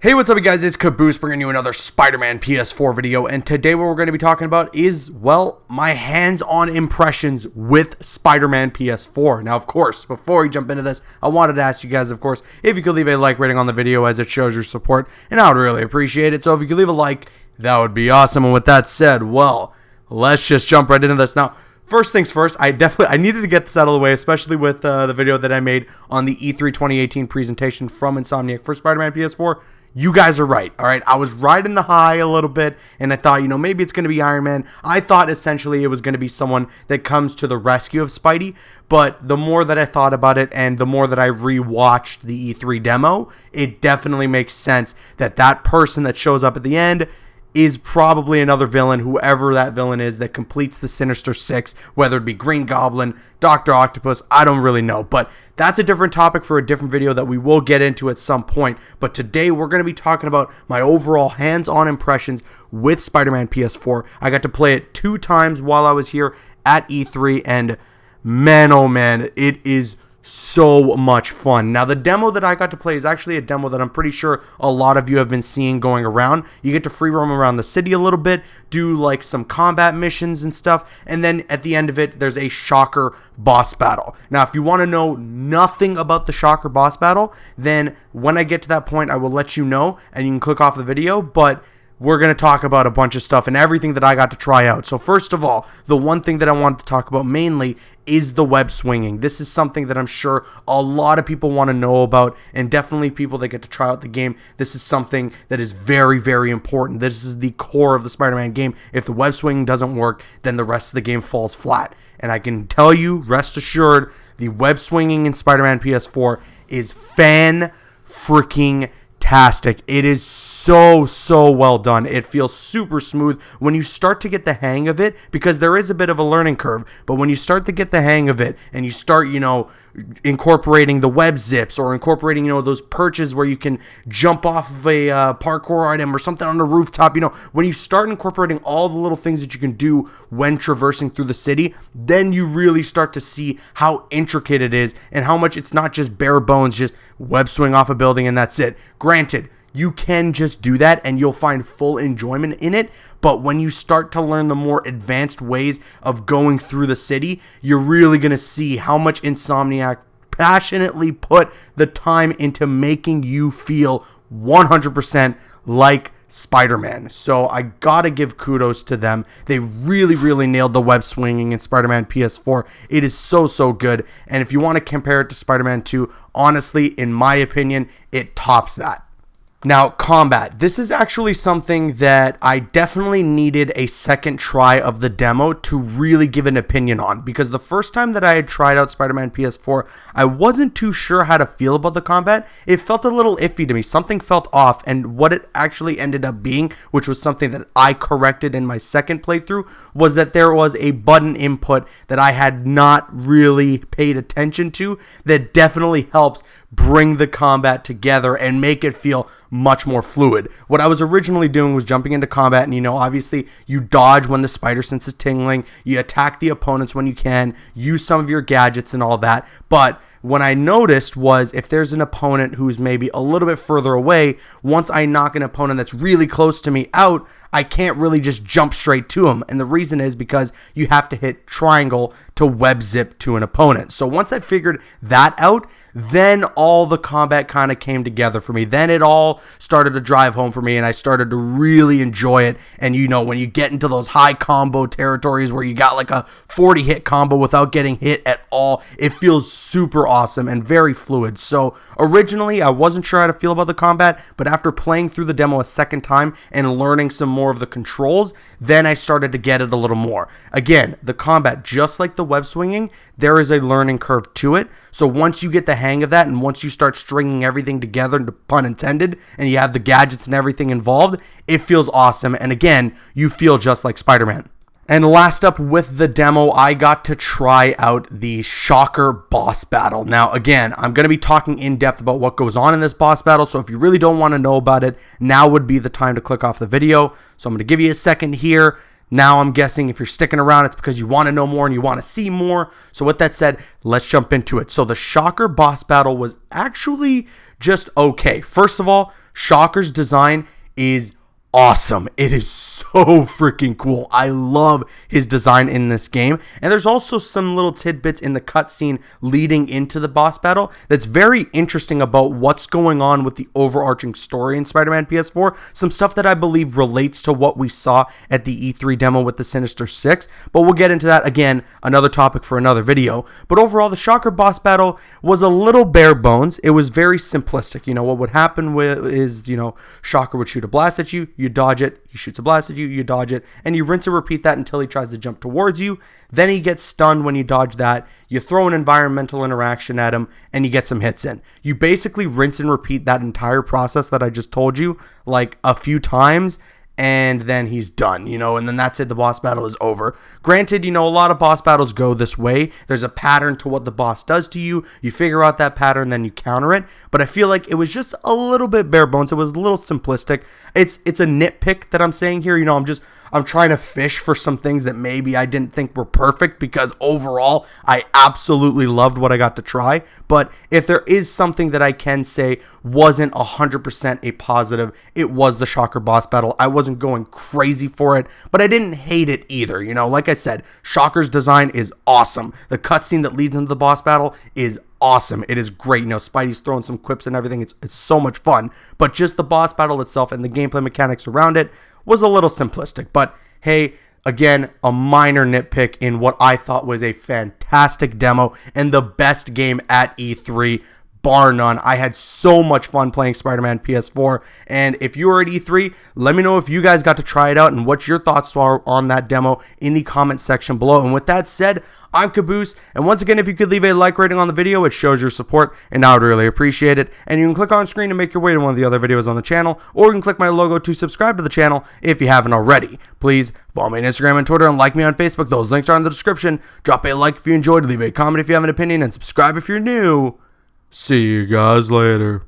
Hey, what's up, you guys? It's Caboose bringing you another Spider-Man PS4 video, and today what we're going to be talking about is, well, my hands-on impressions with Spider-Man PS4. Now, of course, before we jump into this, I wanted to ask you guys, of course, if you could leave a like rating on the video as it shows your support, and I would really appreciate it. So if you could leave a like, that would be awesome. And with that said, well, let's just jump right into this. Now, first things first, I needed to get this out of the way, especially with the video that I made on the E3 2018 presentation from Insomniac for Spider-Man PS4. You guys are right, all right? I was riding the high a little bit, and I thought, maybe it's going to be Iron Man. I thought essentially it was going to be someone that comes to the rescue of Spidey, but the more that I thought about it and the more that I rewatched the E3 demo, it definitely makes sense that that person that shows up at the end is probably another villain, whoever that villain is that completes the Sinister Six, whether it be Green Goblin, Dr. Octopus, I don't really know. But that's a different topic for a different video that we will get into at some point. But today we're going to be talking about my overall hands-on impressions with Spider-Man PS4. I got to play it 2 times while I was here at E3, and man, oh man, it is so much fun. Now, the demo that I got to play is actually a demo that I'm pretty sure a lot of you have been seeing going around. You get to free roam around the city a little bit, do like some combat missions and stuff, and then at the end of it, there's a Shocker boss battle. Now, if you want to know nothing about the Shocker boss battle, then when I get to that point, I will let you know, and you can click off the video, but we're going to talk about a bunch of stuff and everything that I got to try out. So first of all, the one thing that I wanted to talk about mainly is the web swinging. This is something that I'm sure a lot of people want to know about, and definitely people that get to try out the game. This is something that is very, very important. This is the core of the Spider-Man game. If the web swinging doesn't work, then the rest of the game falls flat. And I can tell you, rest assured, the web swinging in Spider-Man PS4 is fan-freaking fantastic. It is so well done. It feels super smooth when you start to get the hang of it, because there is a bit of a learning curve, but when you start to get the hang of it and you start, incorporating the web zips or incorporating, those perches where you can jump off of a parkour item or something on the rooftop, when you start incorporating all the little things that you can do when traversing through the city, then you really start to see how intricate it is and how much it's not just bare bones, just web swing off a building and that's it. Granted, you can just do that and you'll find full enjoyment in it, but when you start to learn the more advanced ways of going through the city, you're really going to see how much Insomniac passionately put the time into making you feel 100% like Spider-Man. So I gotta give kudos to them. They really nailed the web swinging in Spider-Man PS4. It is so good, and if you want to compare it to Spider-Man 2, honestly, in my opinion, it tops that. Now, combat. This is actually something that I definitely needed a second try of the demo to really give an opinion on, because the first time that I had tried out Spider-Man PS4, I wasn't too sure how to feel about the combat. It felt a little iffy to me. Something felt off, and what it actually ended up being, which was something that I corrected in my second playthrough, was that there was a button input that I had not really paid attention to that definitely helps bring the combat together and make it feel much more fluid. What I was originally doing was jumping into combat, and obviously you dodge when the spider sense is tingling, you attack the opponents when you can, use some of your gadgets and all that, but what I noticed was if there's an opponent who's maybe a little bit further away, once I knock an opponent that's really close to me out, I can't really just jump straight to him. And the reason is because you have to hit triangle to web zip to an opponent. So once I figured that out, then all the combat kind of came together for me. Then it all started to drive home for me, and I started to really enjoy it. And when you get into those high combo territories where you got like a 40 hit combo without getting hit at all, it feels super awesome and very fluid. So originally I wasn't sure how to feel about the combat, but after playing through the demo a second time and learning some more of the controls, then I started to get it a little more. Again, the combat, just like the web swinging, there is a learning curve to it. So once you get the hang of that, and once you start stringing everything together, pun intended, and you have the gadgets and everything involved, it feels awesome. And again, you feel just like Spider-Man. And last up with the demo, I got to try out the Shocker boss battle. Now, again, I'm going to be talking in depth about what goes on in this boss battle, so if you really don't want to know about it, now would be the time to click off the video. So I'm going to give you a second here. Now I'm guessing if you're sticking around, it's because you want to know more and you want to see more. So with that said, let's jump into it. So the Shocker boss battle was actually just okay. First of all, Shocker's design is awesome. It is so freaking cool. I love his design in this game. And there's also some little tidbits in the cutscene leading into the boss battle that's very interesting about what's going on with the overarching story in Spider-Man PS4. Some stuff that I believe relates to what we saw at the E3 demo with the Sinister Six. But we'll get into that again, another topic for another video. But overall, the Shocker boss battle was a little bare bones. It was very simplistic. What would happen is, Shocker would shoot a blast at you. You dodge it, he shoots a blast at you, you dodge it, and you rinse and repeat that until he tries to jump towards you. Then he gets stunned when you dodge that. You throw an environmental interaction at him, and you get some hits in. You basically rinse and repeat that entire process that I just told you like a few times, and then he's done, and then that's it. The boss battle is over. Granted, a lot of boss battles go this way. There's a pattern to what the boss does to you. You figure out that pattern, then you counter it. But I feel like it was just a little bit bare bones. It was a little simplistic. It's a nitpick that I'm saying here. I'm trying to fish for some things that maybe I didn't think were perfect, because overall, I absolutely loved what I got to try. But if there is something that I can say wasn't 100% a positive, it was the Shocker boss battle. I wasn't going crazy for it, but I didn't hate it either. Like I said, Shocker's design is awesome. The cutscene that leads into the boss battle is awesome. It is great. Spidey's throwing some quips and everything. It's so much fun. But just the boss battle itself and the gameplay mechanics around it was a little simplistic. But hey, again, a minor nitpick in what I thought was a fantastic demo and the best game at E3, bar none. I had so much fun playing Spider-Man PS4, and if you were at E3, let me know if you guys got to try it out and what your thoughts are on that demo in the comment section below. And with that said, I'm Caboose, and once again, if you could leave a like rating on the video, it shows your support, and I would really appreciate it. And you can click on screen to make your way to one of the other videos on the channel, or you can click my logo to subscribe to the channel if you haven't already. Please follow me on Instagram and Twitter, and like me on Facebook. Those links are in the description. Drop a like if you enjoyed, leave a comment if you have an opinion, and subscribe if you're new. See you guys later.